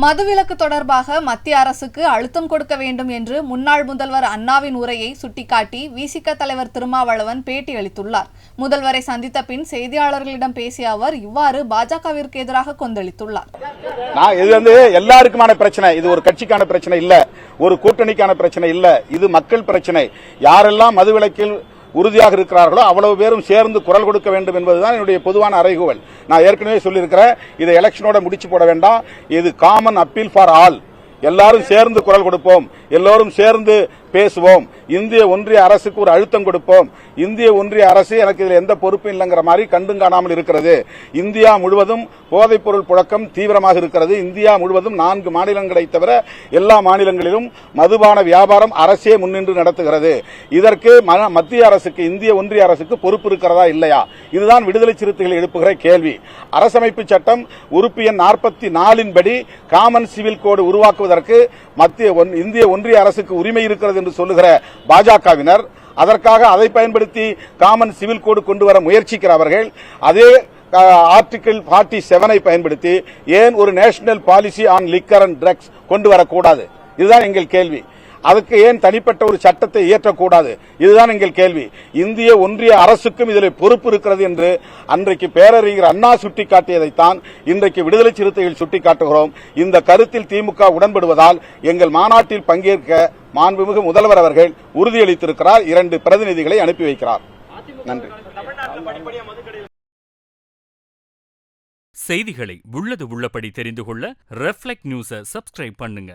மதுவிலக்கு தொடர்பாக மத்திய அரசுக்கு அழுத்தம் கொடுக்க வேண்டும் என்று முன்னாள் முதல்வர் அண்ணாவின் உரையை சுட்டிக்காட்டி விசிக தலைவர் திருமாவளவன் பேட்டியளித்துள்ளார். முதல்வரை சந்தித்த பின் செய்தியாளர்களிடம் பேசிய அவர் இவ்வாறு பாஜகவிற்கு எதிராக கொந்தளித்துள்ளார். இது எல்லாருக்குமான பிரச்சனை, இது ஒரு கட்சிக்கான பிரச்சனை இல்ல, ஒரு கூட்டணிக்கான பிரச்சனை இல்ல, இது மக்கள் பிரச்சனை. யாரெல்லாம் மதுவிலக்கில் உறுதியாக இருக்கிறார்களோ அவ்வளவு பேரும் சேர்ந்து குரல் கொடுக்க வேண்டும் என்பதுதான் என்னுடைய பொதுவான அறைகூவல். நான் ஏற்கனவே சொல்லியிருக்கிறேன், இதை எலெக்ஷனோட முடிச்சு போட வேண்டாம், இது காமன் அப்பீல் ஃபார் ஆல். எல்லாரும் சேர்ந்து குரல் கொடுப்போம், எல்லோரும் சேர்ந்து பேசுவோம், இந்திய ஒன்றிய அரசுக்கு ஒரு அழுத்தம் கொடுப்போம். இந்திய ஒன்றிய அரசு எனக்கு இதில் எந்த பொறுப்பும் இல்லைங்கிற மாதிரி கண்டும் காணாமல் இருக்கிறது. இந்தியா முழுவதும் போதைப்பொருள் புழக்கம் தீவிரமாக இருக்கிறது. இந்தியா முழுவதும் 4 மாநிலங்களை தவிர எல்லா மாநிலங்களிலும் மதுபான வியாபாரம் அரசே முன்னின்று நடத்துகிறது. இதற்கு மத்திய அரசுக்கு, இந்திய ஒன்றிய அரசுக்கு பொறுப்பு இருக்கிறதா இல்லையா? இதுதான் விடுதலை சிறுத்தைகள் எழுப்புகிற கேள்வி. அரசமைப்பு சட்டம் உறுப்பு எண் 44 படி காமன் சிவில் கோடு உருவாக்குவதற்கு இந்திய ஒன்றிய அரசுக்கு உரிமை இருக்கிறது என்று சொல்லுகிற பாஜகவினர் அதற்காக அதை பயன்படுத்தி காமன் சிவில் கோடு கொண்டு வர முயற்சிக்கிறவர்கள் அதே ஆர்டிகிள் 47 பயன்படுத்தி ஏன் ஒரு national policy on liquor and drugs கொண்டு வரக்கூடாது? இதுதான் எங்கள் கேள்வி. அதுக்கு ஏன் தனிப்பட்ட ஒரு சட்டத்தை இயற்றக்கூடாது? இதுதான் எங்கள் கேள்வி. இந்திய ஒன்றிய அரசுக்கும் இதில் பொறுப்பு இருக்கிறது என்று அன்றைக்கு பேரறிஞர் அண்ணா சுட்டிக்காட்டியதைத்தான் இன்றைக்கு விடுதலை சிறுத்தைகள் சுட்டிக்காட்டுகிறோம். இந்த கருத்தில் திமுக உடன்படுவதால் எங்கள் மாநாட்டில் பங்கேற்க மாண்புமிகு முதல்வர் அவர்கள் உறுதியளித்திருக்கிறார். 2 பிரதிநிதிகளை அனுப்பி வைக்கிறார். நன்றி. செய்திகளை உள்ளது உள்ளபடி தெரிந்து கொள்ள ரெஃப்ளெக்ட் நியூஸை சப்ஸ்கிரைப் பண்ணுங்க.